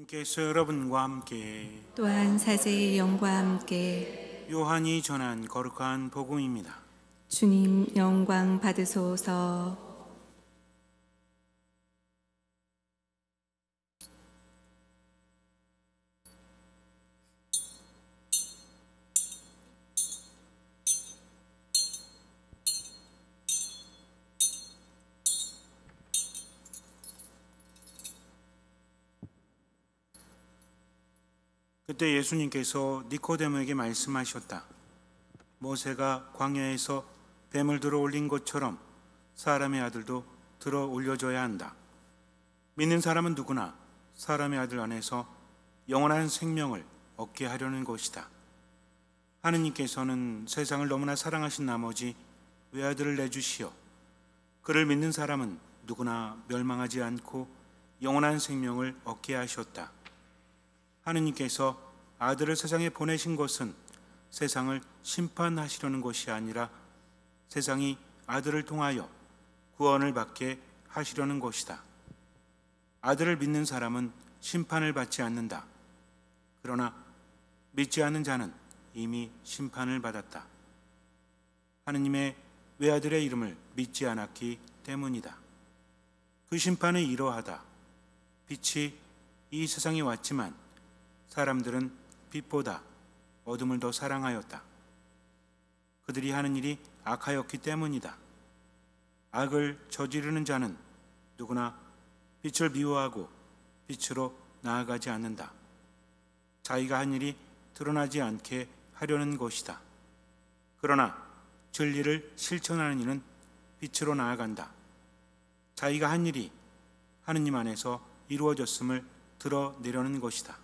주님께서 여러분과 함께 또한 사제의 영과 함께 요한이 전한 거룩한 복음입니다. 주님 영광 받으소서. 그때 예수님께서 니코데모에게 말씀하셨다. 모세가 광야에서 뱀을 들어 올린 것처럼 사람의 아들도 들어 올려져야 한다. 믿는 사람은 누구나 사람의 아들 안에서 영원한 생명을 얻게 하려는 것이다. 하느님께서는 세상을 너무나 사랑하신 나머지 외아들을 내주시어 그를 믿는 사람은 누구나 멸망하지 않고 영원한 생명을 얻게 하셨다. 하느님께서 아들을 세상에 보내신 것은 세상을 심판하시려는 것이 아니라 세상이 아들을 통하여 구원을 받게 하시려는 것이다. 아들을 믿는 사람은 심판을 받지 않는다. 그러나 믿지 않는 자는 이미 심판을 받았다. 하느님의 외아들의 이름을 믿지 않았기 때문이다. 그 심판은 이러하다. 빛이 이 세상에 왔지만 사람들은 빛보다 어둠을 더 사랑하였다. 그들이 하는 일이 악하였기 때문이다. 악을 저지르는 자는 누구나 빛을 미워하고 빛으로 나아가지 않는다. 자기가 한 일이 드러나지 않게 하려는 것이다. 그러나 진리를 실천하는 이는 빛으로 나아간다. 자기가 한 일이 하느님 안에서 이루어졌음을 드러내려는 것이다.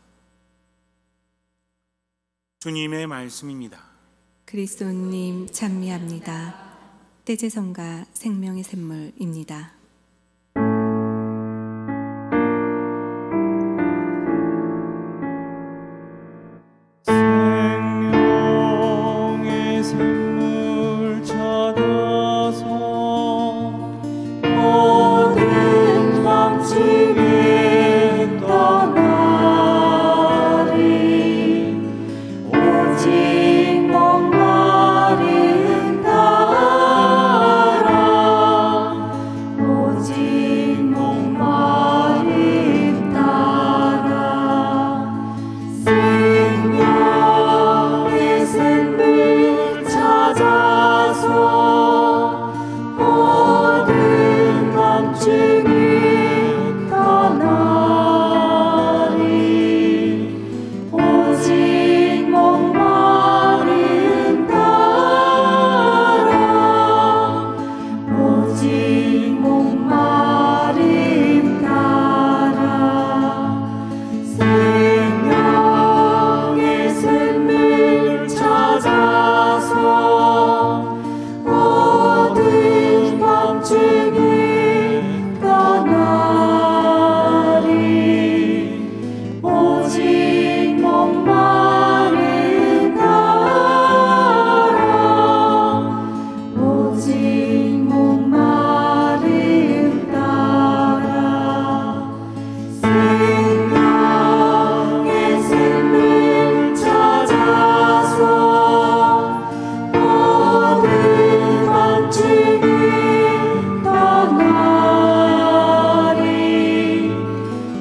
주님의 말씀입니다. 그리스도님 찬미합니다. 떼제성가 생명의 샘물입니다. 생명의 샘물 찾아서 모든 방침에 떠나리. 오직 목마른 따라, 오직 목마른 따라. 생명의 샘물 찾아서 모든 밤중에 떠나리. 오직 목마른 따라, 오직 목마른 따라. 생명의 샘물 찾아서 모든 밤중에 떠나리. 오직 목마른 따라, 오직 목마른 따라. 생명의 샘물 찾아서 모든 밤중에 떠나리.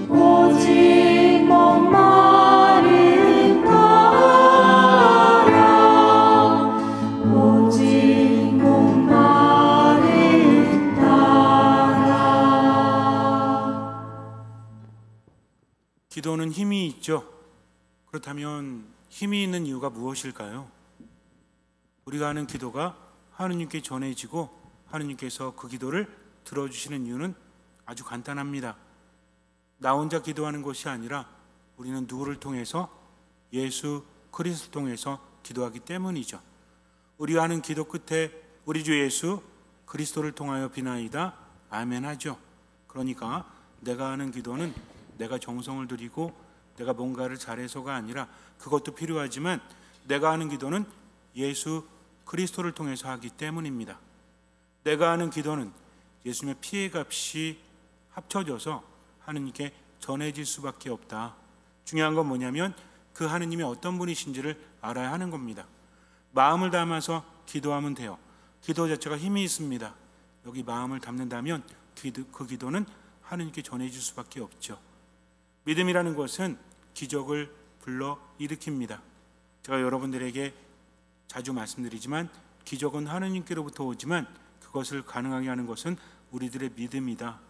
오직 목마른 따라, 오직 목마른 따라. 기도는 힘이 있죠. 그렇다면 힘이 있는 이유가 무엇일까요? 우리가 하는 기도가 하느님께 전해지고 하느님께서 그 기도를 들어주시는 이유는 아주 간단합니다. 나 혼자 기도하는 것이 아니라 우리는 누구를 통해서? 예수 그리스도를 통해서 기도하기 때문이죠. 우리가 하는 기도 끝에 우리 주 예수 그리스도를 통하여 비나이다 아멘 하죠. 그러니까 내가 하는 기도는 내가 정성을 들이고 내가 뭔가를 잘해서가 아니라, 그것도 필요하지만 내가 하는 기도는 예수 그리스도를 통해서 하기 때문입니다. 내가 하는 기도는 예수님의 피의 값이 합쳐져서 하느님께 전해질 수밖에 없다. 중요한 건 뭐냐면 그 하느님이 어떤 분이신지를 알아야 하는 겁니다. 마음을 담아서 기도하면 돼요. 기도 자체가 힘이 있습니다. 여기 마음을 담는다면 그 기도는 하느님께 전해질 수밖에 없죠. 믿음이라는 것은 기적을 불러 일으킵니다. 제가 여러분들에게 자주 말씀드리지만 기적은 하느님께로부터 오지만 그것을 가능하게 하는 것은 우리들의 믿음이다.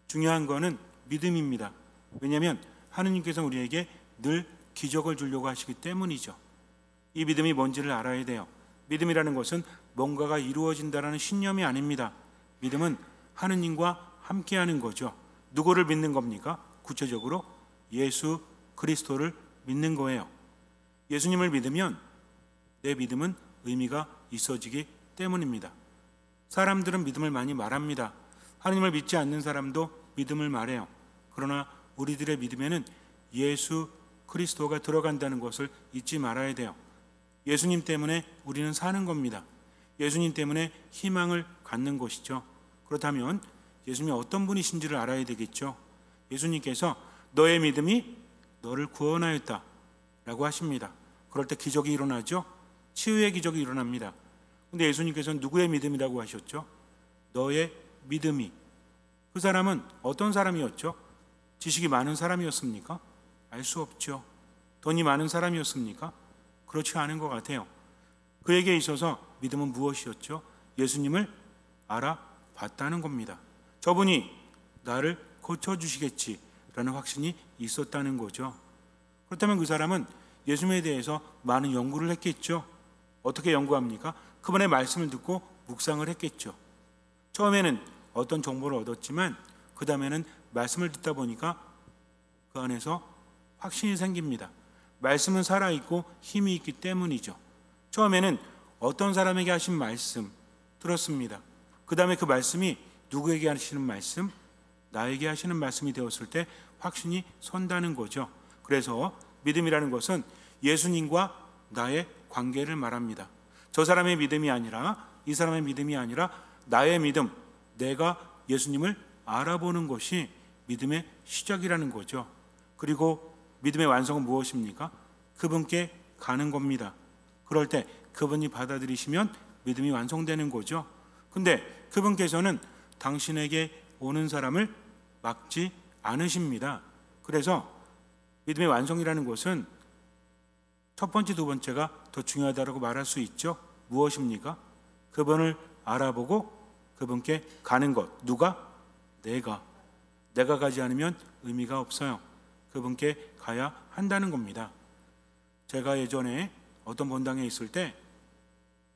중요한 것은 믿음입니다. 왜냐하면 하느님께서 우리에게 늘 기적을 주려고 하시기 때문이죠. 이 믿음이 뭔지를 알아야 돼요. 믿음이라는 것은 뭔가가 이루어진다는 신념이 아닙니다. 믿음은 하느님과 함께하는 거죠. 누구를 믿는 겁니까? 구체적으로 예수 그리스도를 믿는 거예요. 예수님을 믿으면 내 믿음은 의미가 있어지기 때문입니다. 사람들은 믿음을 많이 말합니다. 하느님을 믿지 않는 사람도 믿음을 말해요. 그러나 우리들의 믿음에는 예수 그리스도가 들어간다는 것을 잊지 말아야 돼요. 예수님 때문에 우리는 사는 겁니다. 예수님 때문에 희망을 갖는 것이죠. 그렇다면 예수님이 어떤 분이신지를 알아야 되겠죠. 예수님께서 너의 믿음이 너를 구원하였다 라고 하십니다. 그럴 때 기적이 일어나죠. 치유의 기적이 일어납니다. 근데 예수님께서는 누구의 믿음이라고 하셨죠? 너의 믿음이. 그 사람은 어떤 사람이었죠? 지식이 많은 사람이었습니까? 알 수 없죠. 돈이 많은 사람이었습니까? 그렇지 않은 것 같아요. 그에게 있어서 믿음은 무엇이었죠? 예수님을 알아봤다는 겁니다. 저분이 나를 고쳐주시겠지라는 확신이 있었다는 거죠. 그렇다면 그 사람은 예수님에 대해서 많은 연구를 했겠죠. 어떻게 연구합니까? 그분의 말씀을 듣고 묵상을 했겠죠. 처음에는 어떤 정보를 얻었지만 그 다음에는 말씀을 듣다 보니까 그 안에서 확신이 생깁니다. 말씀은 살아있고 힘이 있기 때문이죠. 처음에는 어떤 사람에게 하신 말씀 들었습니다. 그 다음에 그 말씀이 누구에게 하시는 말씀? 나에게 하시는 말씀이 되었을 때 확신이 선다는 거죠. 그래서 믿음이라는 것은 예수님과 나의 관계를 말합니다. 저 사람의 믿음이 아니라 이 사람의 믿음이 아니라 나의 믿음, 내가 예수님을 알아보는 것이 믿음의 시작이라는 거죠. 그리고 믿음의 완성은 무엇입니까? 그분께 가는 겁니다. 그럴 때 그분이 받아들이시면 믿음이 완성되는 거죠. 근데 그분께서는 당신에게 오는 사람을 막지 않으십니다. 그래서 믿음의 완성이라는 것은 첫 번째, 두 번째가 더 중요하다고 말할 수 있죠. 무엇입니까? 그분을 알아보고 그분께 가는 것. 누가? 내가 가지 않으면 의미가 없어요. 그분께 가야 한다는 겁니다. 제가 예전에 어떤 본당에 있을 때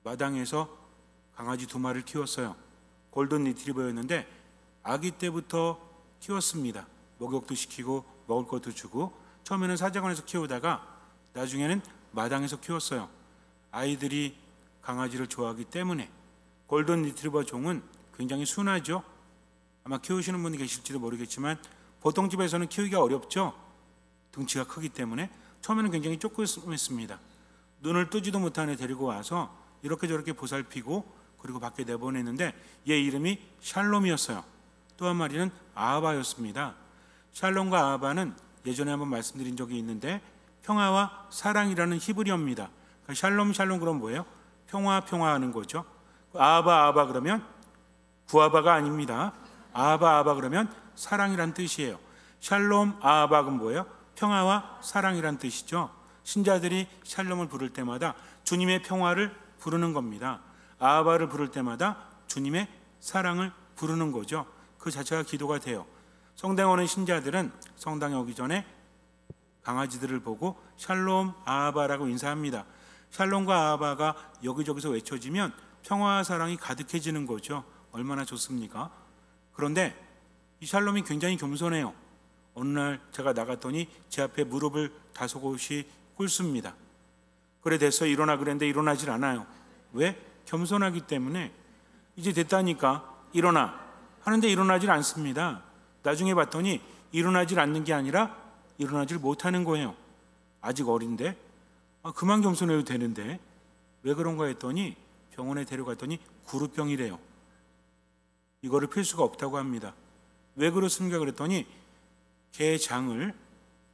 마당에서 강아지 2마리를 키웠어요. 골든 리트리버였는데 아기 때부터 키웠습니다. 목욕도 시키고 먹을 것도 주고 처음에는 사자관에서 키우다가 나중에는 마당에서 키웠어요. 아이들이 강아지를 좋아하기 때문에. 골든 리트리버 종은 굉장히 순하죠. 아마 키우시는 분이 계실지도 모르겠지만 보통 집에서는 키우기가 어렵죠. 등치가 크기 때문에 처음에는 굉장히 조그맣습니다. 눈을 뜨지도 못한 애 데리고 와서 이렇게 저렇게 보살피고 그리고 밖에 내보냈는데 얘 이름이 샬롬이었어요. 또 한 마리는 아하바였습니다. 샬롬과 아하바는 예전에 한번 말씀드린 적이 있는데 평화와 사랑이라는 히브리어입니다. 그러니까 샬롬 그럼 뭐예요? 평화 하는 거죠. 아하바 그러면 구아바가 아닙니다. 아하바 그러면 사랑이란 뜻이에요. 샬롬 아하바는 뭐예요? 평화와 사랑이란 뜻이죠. 신자들이 샬롬을 부를 때마다 주님의 평화를 부르는 겁니다. 아하바를 부를 때마다 주님의 사랑을 부르는 거죠. 그 자체가 기도가 돼요. 성당에 오는 신자들은 성당에 오기 전에 강아지들을 보고 샬롬 아하바라고 인사합니다. 샬롬과 아하바가 여기저기서 외쳐지면 평화와 사랑이 가득해지는 거죠. 얼마나 좋습니까? 그런데 이 샬롬이 굉장히 겸손해요. 어느 날 제가 나갔더니 제 앞에 무릎을 5곳이 꿇습니다. 그래 됐어 일어나 그랬는데 일어나질 않아요. 왜? 겸손하기 때문에. 이제 됐다니까 일어나 하는데 일어나질 않습니다. 나중에 봤더니 일어나질 않는 게 아니라 일어나질 못하는 거예요. 아직 어린데 그만 겸손해도 되는데 왜 그런가 했더니 병원에 데려갔더니 구루병이래요. 이거를 필 수가 없다고 합니다. 왜 그렇습니까? 그랬더니 개 장을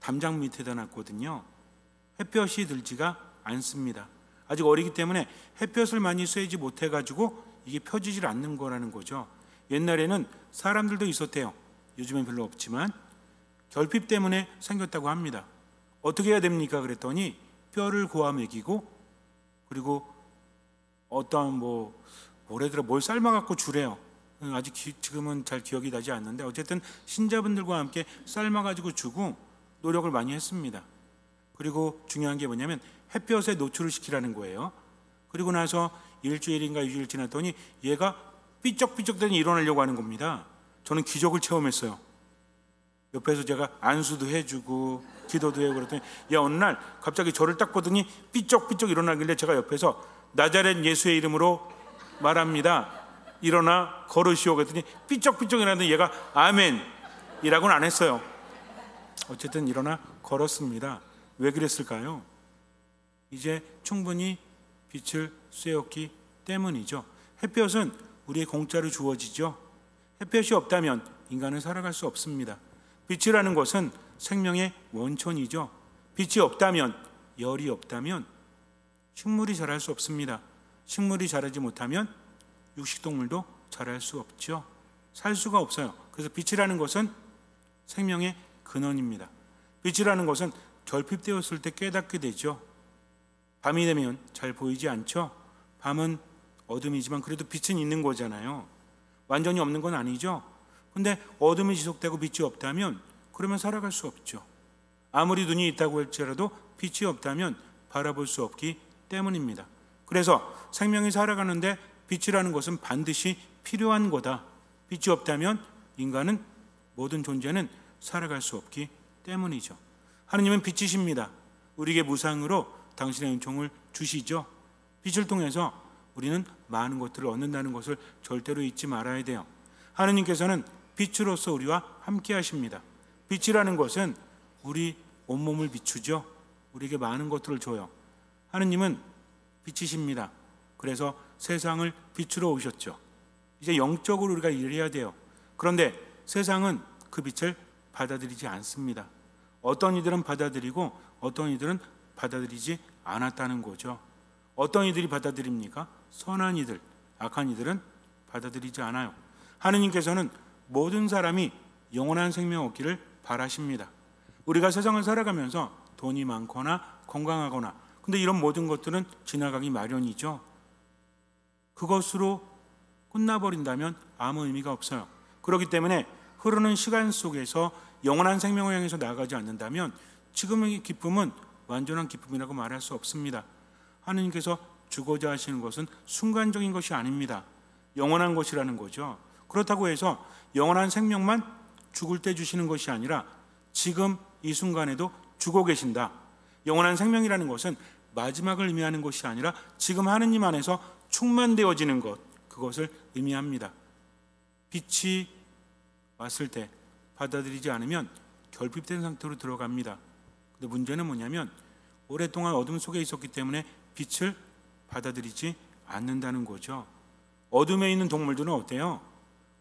담장 밑에다 놨거든요. 햇볕이 들지가 않습니다. 아직 어리기 때문에 햇볕을 많이 쐬지 못해가지고 이게 펴지질 않는 거라는 거죠. 옛날에는 사람들도 있었대요. 요즘엔 별로 없지만 결핍 때문에 생겼다고 합니다. 어떻게 해야 됩니까? 그랬더니 뼈를 고아 먹이고, 그리고 어떤 뭐래더라, 뭘 삶아갖고 주래요. 아직 지금은 잘 기억이 나지 않는데, 어쨌든 신자분들과 함께 삶아가지고 주고 노력을 많이 했습니다. 그리고 중요한 게 뭐냐면 햇볕에 노출을 시키라는 거예요. 그리고 나서 일주일인가 2주일 지났더니 얘가 삐쩍삐쩍대니 일어나려고 하는 겁니다. 저는 기적을 체험했어요. 옆에서 제가 안수도 해주고 기도도 해고 그랬더니 야, 어느 날 갑자기 저를 딱 보더니 삐쩍삐쩍 일어나길래 제가 옆에서 나자렛 예수의 이름으로 말합니다, 일어나 걸으시오 그랬더니 삐쩍삐쩍 일어나더니 얘가 아멘이라고는 안 했어요. 어쨌든 일어나 걸었습니다. 왜 그랬을까요? 이제 충분히 빛을 쐬었기 때문이죠. 햇볕은 우리의 공짜로 주어지죠. 햇볕이 없다면 인간은 살아갈 수 없습니다. 빛이라는 것은 생명의 원천이죠. 빛이 없다면, 열이 없다면 식물이 자랄 수 없습니다. 식물이 자라지 못하면 육식동물도 자랄 수 없죠. 살 수가 없어요. 그래서 빛이라는 것은 생명의 근원입니다. 빛이라는 것은 결핍되었을 때 깨닫게 되죠. 밤이 되면 잘 보이지 않죠. 밤은 어둠이지만 그래도 빛은 있는 거잖아요. 완전히 없는 건 아니죠. 근데 어둠이 지속되고 빛이 없다면 그러면 살아갈 수 없죠. 아무리 눈이 있다고 할지라도 빛이 없다면 바라볼 수 없기 때문입니다. 그래서 생명이 살아가는데 빛이라는 것은 반드시 필요한 거다. 빛이 없다면 인간은, 모든 존재는 살아갈 수 없기 때문이죠. 하느님은 빛이십니다. 우리에게 무상으로 당신의 은총을 주시죠. 빛을 통해서 우리는 많은 것들을 얻는다는 것을 절대로 잊지 말아야 돼요. 하느님께서는 빛으로서 우리와 함께 하십니다. 빛이라는 것은 우리 온몸을 비추죠. 우리에게 많은 것들을 줘요. 하느님은 빛이십니다. 그래서 세상을 비추러 오셨죠. 이제 영적으로 우리가 일을 해야 돼요. 그런데 세상은 그 빛을 받아들이지 않습니다. 어떤 이들은 받아들이고 어떤 이들은 받아들이지 않았다는 거죠. 어떤 이들이 받아들입니까? 선한 이들, 악한 이들은 받아들이지 않아요. 하느님께서는 모든 사람이 영원한 생명 얻기를 바라십니다. 우리가 세상을 살아가면서 돈이 많거나 건강하거나, 근데 이런 모든 것들은 지나가기 마련이죠. 그것으로 끝나버린다면 아무 의미가 없어요. 그렇기 때문에 흐르는 시간 속에서 영원한 생명을 향해서 나아가지 않는다면 지금의 기쁨은 완전한 기쁨이라고 말할 수 없습니다. 하느님께서 주고자 하시는 것은 순간적인 것이 아닙니다. 영원한 것이라는 거죠. 그렇다고 해서 영원한 생명만 죽을 때 주시는 것이 아니라 지금 이 순간에도 주고 계신다. 영원한 생명이라는 것은 마지막을 의미하는 것이 아니라 지금 하느님 안에서 충만되어지는 것, 그것을 의미합니다. 빛이 왔을 때 받아들이지 않으면 결핍된 상태로 들어갑니다. 근데 문제는 뭐냐면 오랫동안 어둠 속에 있었기 때문에 빛을 받아들이지 않는다는 거죠. 어둠에 있는 동물들은 어때요?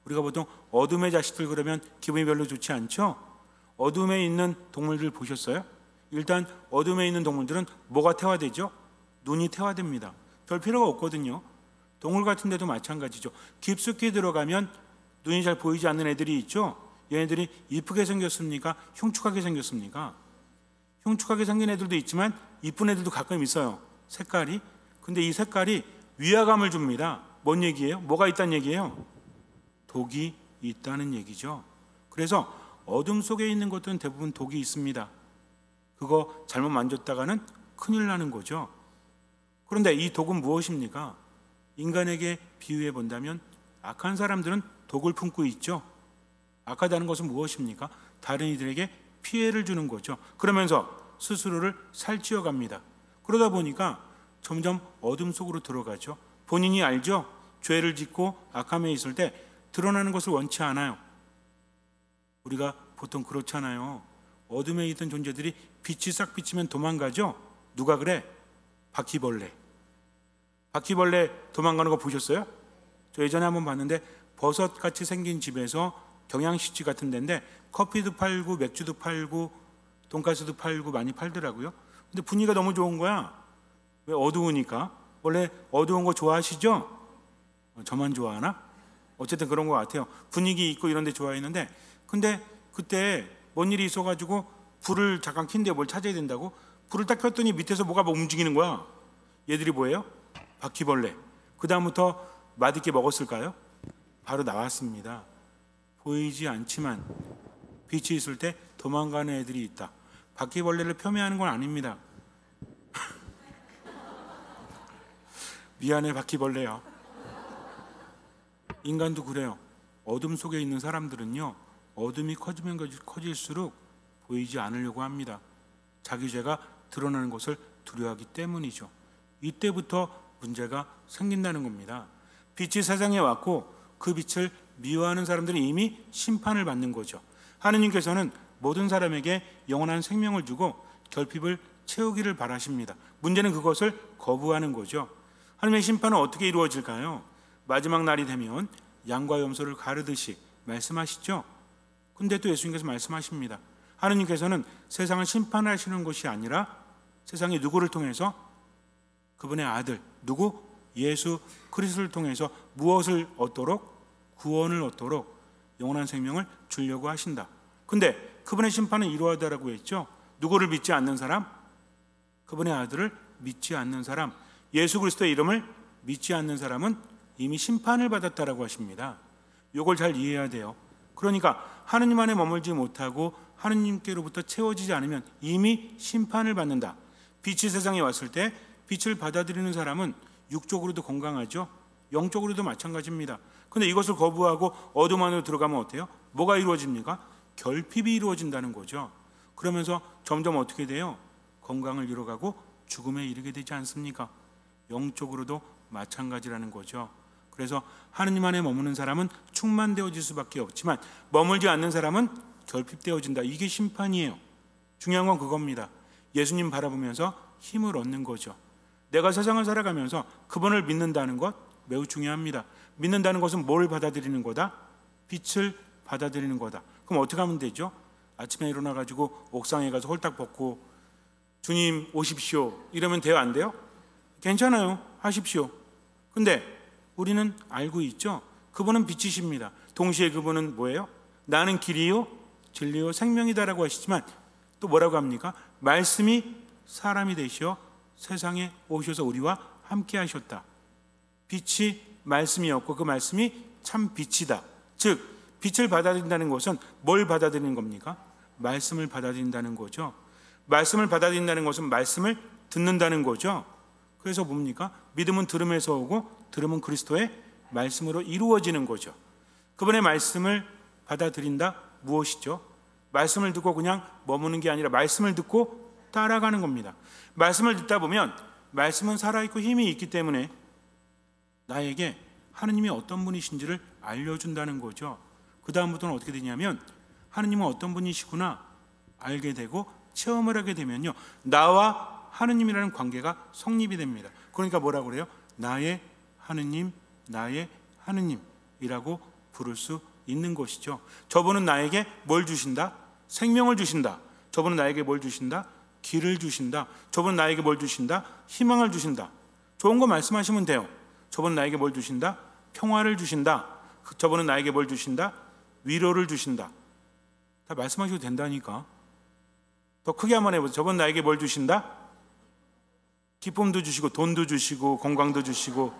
우리가 보통 어둠의 자식들 그러면 기분이 별로 좋지 않죠? 어둠에 있는 동물들 보셨어요? 일단 어둠에 있는 동물들은 뭐가 태화되죠? 눈이 태화됩니다. 별 필요가 없거든요. 동물 같은 데도 마찬가지죠. 깊숙이 들어가면 눈이 잘 보이지 않는 애들이 있죠. 얘네들이 이쁘게 생겼습니까? 흉측하게 생겼습니까? 흉측하게 생긴 애들도 있지만 이쁜 애들도 가끔 있어요. 색깔이. 근데 이 색깔이 위화감을 줍니다. 뭔 얘기예요? 뭐가 있다는 얘기예요? 독이 있다는 얘기죠. 그래서 어둠 속에 있는 것들은 대부분 독이 있습니다. 그거 잘못 만졌다가는 큰일 나는 거죠. 그런데 이 독은 무엇입니까? 인간에게 비유해 본다면 악한 사람들은 독을 품고 있죠. 악하다는 것은 무엇입니까? 다른 이들에게 피해를 주는 거죠. 그러면서 스스로를 살찌워 갑니다. 그러다 보니까 점점 어둠 속으로 들어가죠. 본인이 알죠? 죄를 짓고 악함에 있을 때 드러나는 것을 원치 않아요. 우리가 보통 그렇잖아요. 어둠에 있던 존재들이 빛이 싹 비치면 도망가죠. 누가 그래? 바퀴벌레. 바퀴벌레 도망가는 거 보셨어요? 저 예전에 한번 봤는데 버섯같이 생긴 집에서 경양식집 같은 데인데 커피도 팔고 맥주도 팔고 돈가스도 팔고 많이 팔더라고요. 근데 분위기가 너무 좋은 거야. 왜? 어두우니까. 원래 어두운 거 좋아하시죠? 저만 좋아하나? 어쨌든 그런 것 같아요. 분위기 있고 이런 데 좋아했는데, 근데 그때 뭔 일이 있어가지고 불을 잠깐 킨데 뭘 찾아야 된다고 불을 딱 켰더니 밑에서 뭐가 막 움직이는 거야. 얘들이 뭐예요? 바퀴벌레. 그 다음부터 맛있게 먹었을까요? 바로 나왔습니다. 보이지 않지만 빛이 있을 때 도망가는 애들이 있다. 바퀴벌레를 폄훼하는 건 아닙니다. 미안해 바퀴벌레야. 인간도 그래요. 어둠 속에 있는 사람들은요, 어둠이 커지면 커질수록 보이지 않으려고 합니다. 자기 죄가 드러나는 것을 두려워하기 때문이죠. 이때부터 문제가 생긴다는 겁니다. 빛이 세상에 왔고 그 빛을 미워하는 사람들은 이미 심판을 받는 거죠. 하느님께서는 모든 사람에게 영원한 생명을 주고 결핍을 채우기를 바라십니다. 문제는 그것을 거부하는 거죠. 하나님의 심판은 어떻게 이루어질까요? 마지막 날이 되면 양과 염소를 가르듯이 말씀하시죠. 근데 또 예수님께서 말씀하십니다. 하느님께서는 세상을 심판하시는 것이 아니라 세상에 누구를 통해서? 그분의 아들, 누구? 예수 그리스도를 통해서 무엇을 얻도록? 구원을 얻도록 영원한 생명을 주려고 하신다. 근데 그분의 심판은 이러하다라고 했죠. 누구를 믿지 않는 사람? 그분의 아들을 믿지 않는 사람, 예수 그리스도의 이름을 믿지 않는 사람은 이미 심판을 받았다라고 하십니다. 이걸 잘 이해해야 돼요. 그러니까 하느님 안에 머물지 못하고 하느님께로부터 채워지지 않으면 이미 심판을 받는다. 빛이 세상에 왔을 때 빛을 받아들이는 사람은 육적으로도 건강하죠. 영적으로도 마찬가지입니다. 근데 이것을 거부하고 어둠 안으로 들어가면 어때요? 뭐가 이루어집니까? 결핍이 이루어진다는 거죠. 그러면서 점점 어떻게 돼요? 건강을 잃어가고 죽음에 이르게 되지 않습니까? 영적으로도 마찬가지라는 거죠. 그래서 하느님 안에 머무는 사람은 충만되어질 수밖에 없지만 머물지 않는 사람은 결핍되어진다. 이게 심판이에요. 중요한 건 그겁니다. 예수님 바라보면서 힘을 얻는 거죠. 내가 세상을 살아가면서 그분을 믿는다는 것 매우 중요합니다. 믿는다는 것은 뭘 받아들이는 거다? 빛을 받아들이는 거다. 그럼 어떻게 하면 되죠? 아침에 일어나가지고 옥상에 가서 홀딱 벗고 주님 오십시오 이러면 돼요? 안 돼요? 괜찮아요. 하십시오. 근데 우리는 알고 있죠? 그분은 빛이십니다. 동시에 그분은 뭐예요? 나는 길이요 진리요 생명이다라고 하시지만 또 뭐라고 합니까? 말씀이 사람이 되시어 세상에 오셔서 우리와 함께 하셨다. 빛이 말씀이었고 그 말씀이 참 빛이다. 즉 빛을 받아들인다는 것은 뭘 받아들이는 겁니까? 말씀을 받아들인다는 거죠. 말씀을 받아들인다는 것은 말씀을 듣는다는 거죠. 그래서 뭡니까? 믿음은 들음에서 오고 들음은 그리스도의 말씀으로 이루어지는 거죠. 그분의 말씀을 받아들인다 무엇이죠? 말씀을 듣고 그냥 머무는 게 아니라 말씀을 듣고 따라가는 겁니다. 말씀을 듣다 보면 말씀은 살아있고 힘이 있기 때문에 나에게 하느님이 어떤 분이신지를 알려준다는 거죠. 그 다음부터는 어떻게 되냐면 하느님은 어떤 분이시구나 알게 되고 체험을 하게 되면요 나와 하느님이라는 관계가 성립이 됩니다. 그러니까 뭐라고 그래요? 나의 하느님, 나의 하느님이라고 부를 수 있는 것이죠. 저분은 나에게 뭘 주신다? 생명을 주신다. 저분은 나에게 뭘 주신다? 길을 주신다. 저분은 나에게 뭘 주신다? 희망을 주신다. 좋은 거 말씀하시면 돼요. 저분은 나에게 뭘 주신다? 평화를 주신다. 저분은 나에게 뭘 주신다? 위로를 주신다. 다 말씀하셔도 된다니까. 더 크게 한번 해보세요. 저분은 나에게 뭘 주신다? 기쁨도 주시고 돈도 주시고 건강도 주시고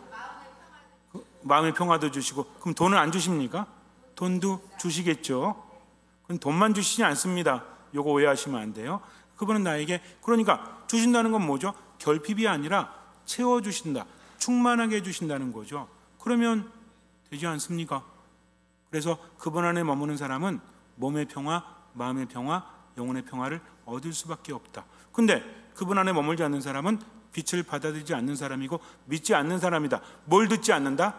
마음의 평화도 주시고. 그럼 돈은 안 주십니까? 돈도 주시겠죠. 그럼 돈만 주시지 않습니다. 요거 오해하시면 안 돼요. 그분은 나에게 그러니까 주신다는 건 뭐죠? 결핍이 아니라 채워주신다. 충만하게 해주신다는 거죠. 그러면 되지 않습니까? 그래서 그분 안에 머무는 사람은 몸의 평화, 마음의 평화, 영혼의 평화를 얻을 수밖에 없다. 근데 그분 안에 머물지 않는 사람은 빛을 받아들이지 않는 사람이고 믿지 않는 사람이다. 뭘 듣지 않는다?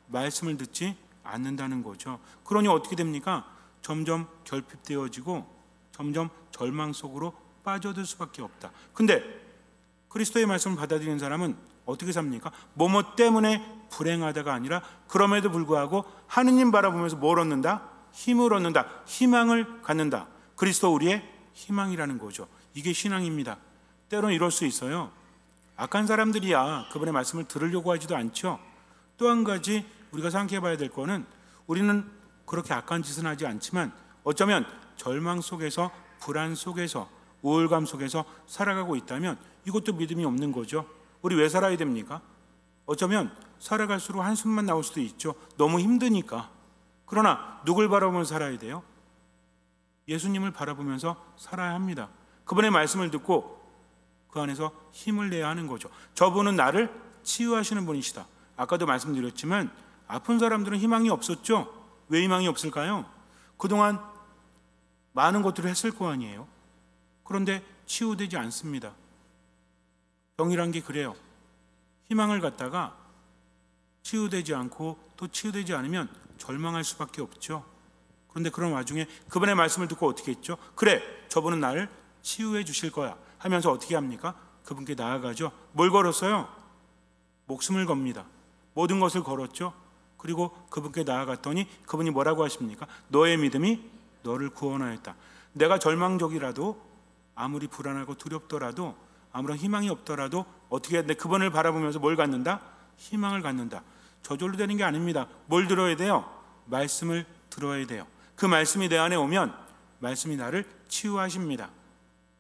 말씀을 듣지 않는다는 거죠. 그러니 어떻게 됩니까? 점점 결핍되어지고 점점 절망 속으로 빠져들 수밖에 없다. 근데 그리스도의 말씀을 받아들이는 사람은 어떻게 삽니까? 뭐뭐 때문에 불행하다가 아니라 그럼에도 불구하고 하느님 바라보면서 뭘 얻는다? 힘을 얻는다. 희망을 갖는다. 그리스도 우리의 희망이라는 거죠. 이게 신앙입니다. 때로는 이럴 수 있어요. 악한 사람들이야 그분의 말씀을 들으려고 하지도 않죠. 또 한 가지 우리가 생각해 봐야 될 거는, 우리는 그렇게 악한 짓은 하지 않지만 어쩌면 절망 속에서, 불안 속에서, 우울감 속에서 살아가고 있다면 이것도 믿음이 없는 거죠. 우리 왜 살아야 됩니까? 어쩌면 살아갈수록 한숨만 나올 수도 있죠. 너무 힘드니까. 그러나 누굴 바라보면서 살아야 돼요? 예수님을 바라보면서 살아야 합니다. 그분의 말씀을 듣고 그 안에서 힘을 내야 하는 거죠. 저분은 나를 치유하시는 분이시다. 아까도 말씀드렸지만 아픈 사람들은 희망이 없었죠. 왜 희망이 없을까요? 그동안 많은 것들을 했을 거 아니에요. 그런데 치유되지 않습니다. 병이란 게 그래요. 희망을 갖다가 치유되지 않고 또 치유되지 않으면 절망할 수밖에 없죠. 그런데 그런 와중에 그분의 말씀을 듣고 어떻게 했죠? 그래, 저분은 나를 치유해 주실 거야 하면서 어떻게 합니까? 그분께 나아가죠. 뭘 걸었어요? 목숨을 겁니다. 모든 것을 걸었죠. 그리고 그분께 나아갔더니 그분이 뭐라고 하십니까? 너의 믿음이 너를 구원하였다. 내가 절망적이라도, 아무리 불안하고 두렵더라도, 아무런 희망이 없더라도 어떻게 해야 돼? 그분을 바라보면서 뭘 갖는다? 희망을 갖는다. 저절로 되는 게 아닙니다. 뭘 들어야 돼요? 말씀을 들어야 돼요. 그 말씀이 내 안에 오면 말씀이 나를 치유하십니다.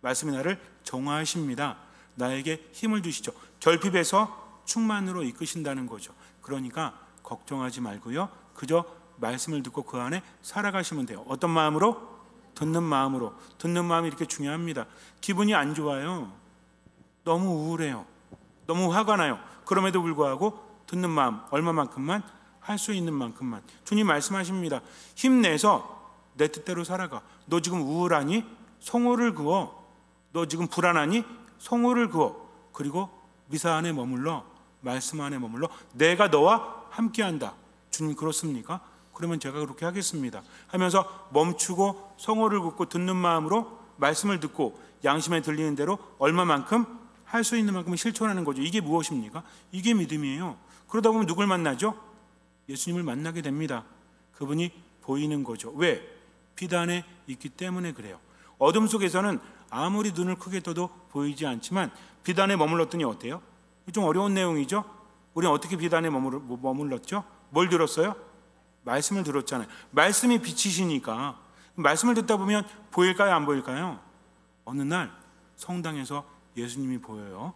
말씀이 나를 정화하십니다. 나에게 힘을 주시죠. 결핍에서 충만으로 이끄신다는 거죠. 그러니까 걱정하지 말고요, 그저 말씀을 듣고 그 안에 살아가시면 돼요. 어떤 마음으로? 듣는 마음으로. 듣는 마음이 이렇게 중요합니다. 기분이 안 좋아요. 너무 우울해요. 너무 화가 나요. 그럼에도 불구하고 듣는 마음, 얼마만큼만? 할 수 있는 만큼만. 주님 말씀하십니다. 힘내서 내 뜻대로 살아가. 너 지금 우울하니? 성호를 그어. 너 지금 불안하니? 성호를 그어. 그리고 미사 안에 머물러, 말씀 안에 머물러 내가 너와 함께한다. 주님 그렇습니까? 그러면 제가 그렇게 하겠습니다 하면서 멈추고 성호를 긋고 듣는 마음으로 말씀을 듣고 양심에 들리는 대로 얼마만큼 할 수 있는 만큼 실천하는 거죠. 이게 무엇입니까? 이게 믿음이에요. 그러다 보면 누굴 만나죠? 예수님을 만나게 됩니다. 그분이 보이는 거죠. 왜? 빛 안에 있기 때문에 그래요. 어둠 속에서는 아무리 눈을 크게 떠도 보이지 않지만 빛 안에 머물렀더니 어때요? 좀 어려운 내용이죠. 우리는 어떻게 빛 안에 머물렀죠? 뭘 들었어요? 말씀을 들었잖아요. 말씀이 빛이시니까 말씀을 듣다 보면 보일까요? 안 보일까요? 어느 날 성당에서 예수님이 보여요.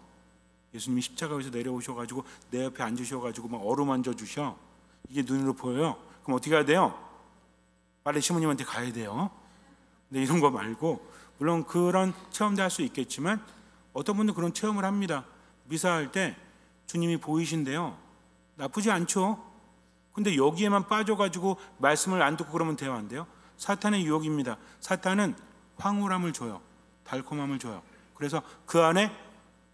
예수님이 십자가에서 내려오셔가지고 내 옆에 앉으셔가지고 막 어루만져 주셔. 이게 눈으로 보여요. 그럼 어떻게 해야 돼요? 빨리 시모님한테 가야 돼요. 근데 이런 거 말고, 물론 그런 체험도 할 수 있겠지만 어떤 분들 그런 체험을 합니다. 미사할 때 주님이 보이신데요, 나쁘지 않죠. 근데 여기에만 빠져가지고 말씀을 안 듣고 그러면 돼요, 안 돼요? 사탄의 유혹입니다. 사탄은 황홀함을 줘요. 달콤함을 줘요. 그래서 그 안에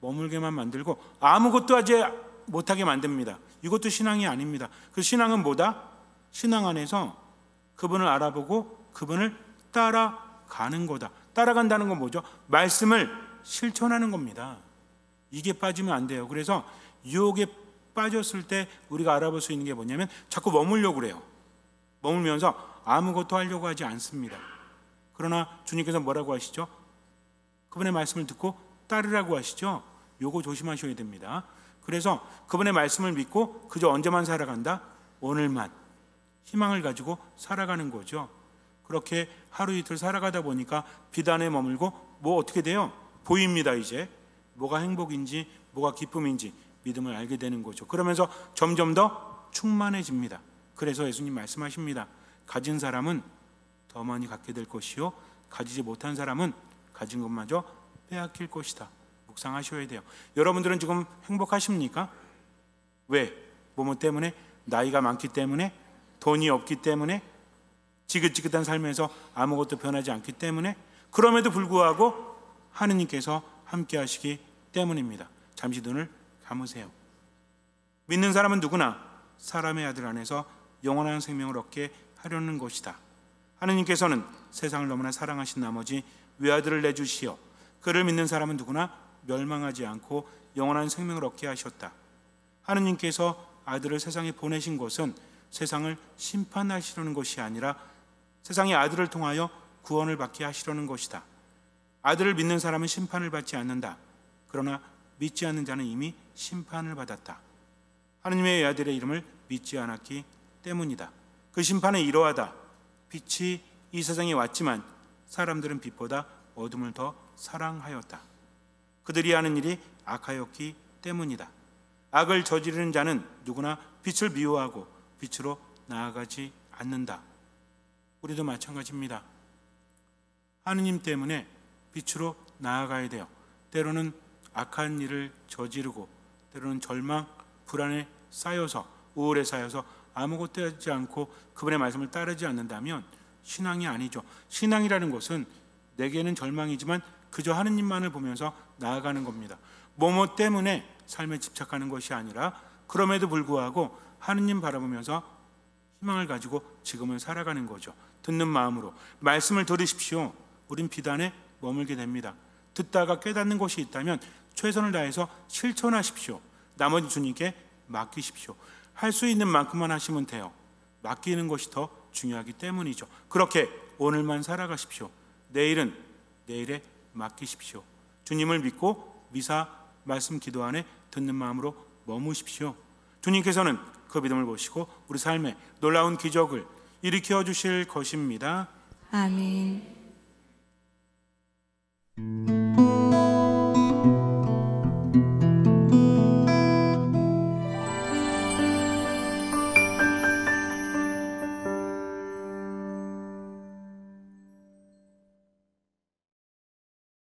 머물게만 만들고 아무것도 하지 못하게 만듭니다. 이것도 신앙이 아닙니다. 그 신앙은 뭐다? 신앙 안에서 그분을 알아보고 그분을 따라가는 거다. 따라간다는 건 뭐죠? 말씀을 실천하는 겁니다. 이게 빠지면 안 돼요. 그래서 유혹에 빠졌을 때 우리가 알아볼 수 있는 게 뭐냐면 자꾸 머물려고 그래요. 머물면서 아무것도 하려고 하지 않습니다. 그러나 주님께서 뭐라고 하시죠? 그분의 말씀을 듣고 따르라고 하시죠. 요거 조심하셔야 됩니다. 그래서 그분의 말씀을 믿고 그저 언제만 살아간다? 오늘만. 희망을 가지고 살아가는 거죠. 그렇게 하루 이틀 살아가다 보니까 빛 안에 머물고 뭐 어떻게 돼요? 보입니다. 이제 뭐가 행복인지 뭐가 기쁨인지 믿음을 알게 되는 거죠. 그러면서 점점 더 충만해집니다. 그래서 예수님 말씀하십니다. 가진 사람은 더 많이 갖게 될 것이요, 가지지 못한 사람은 가진 것마저 빼앗길 것이다. 묵상하셔야 돼요. 여러분들은 지금 행복하십니까? 왜? 뭐뭐 때문에? 나이가 많기 때문에? 돈이 없기 때문에? 지긋지긋한 삶에서 아무것도 변하지 않기 때문에? 그럼에도 불구하고 하느님께서 함께 하시기 때문입니다. 잠시 눈을 감으세요. 믿는 사람은 누구나 사람의 아들 안에서 영원한 생명을 얻게 하려는 것이다. 하느님께서는 세상을 너무나 사랑하신 나머지 외아들을 내주시어 그를 믿는 사람은 누구나 멸망하지 않고 영원한 생명을 얻게 하셨다. 하느님께서 아들을 세상에 보내신 것은 세상을 심판하시려는 것이 아니라 세상의 아들을 통하여 구원을 받게 하시려는 것이다. 아들을 믿는 사람은 심판을 받지 않는다. 그러나 믿지 않는 자는 이미 심판을 받았다. 하느님의 아들의 이름을 믿지 않았기 때문이다. 그 심판은 이러하다. 빛이 이 세상에 왔지만 사람들은 빛보다 어둠을 더 사랑하였다. 그들이 하는 일이 악하였기 때문이다. 악을 저지르는 자는 누구나 빛을 미워하고 빛으로 나아가지 않는다. 우리도 마찬가지입니다. 하느님 때문에 빛으로 나아가야 돼요. 때로는 악한 일을 저지르고 때로는 절망, 불안에 쌓여서 우울에 쌓여서 아무것도 하지 않고 그분의 말씀을 따르지 않는다면 신앙이 아니죠. 신앙이라는 것은 내게는 절망이지만 그저 하느님만을 보면서 나아가는 겁니다. 뭐뭐 때문에 삶에 집착하는 것이 아니라 그럼에도 불구하고 하느님 바라보면서 희망을 가지고 지금을 살아가는 거죠. 듣는 마음으로 말씀을 들으십시오. 우린 비단에 머물게 됩니다. 듣다가 깨닫는 것이 있다면 최선을 다해서 실천하십시오. 나머지 주님께 맡기십시오. 할 수 있는 만큼만 하시면 돼요. 맡기는 것이 더 중요하기 때문이죠. 그렇게 오늘만 살아가십시오. 내일은 내일에 맡기십시오. 주님을 믿고 미사 말씀 기도 안에 듣는 마음으로 머무십시오. 주님께서는 그 믿음을 보시고 우리 삶에 놀라운 기적을 일으켜 주실 것입니다. 아멘.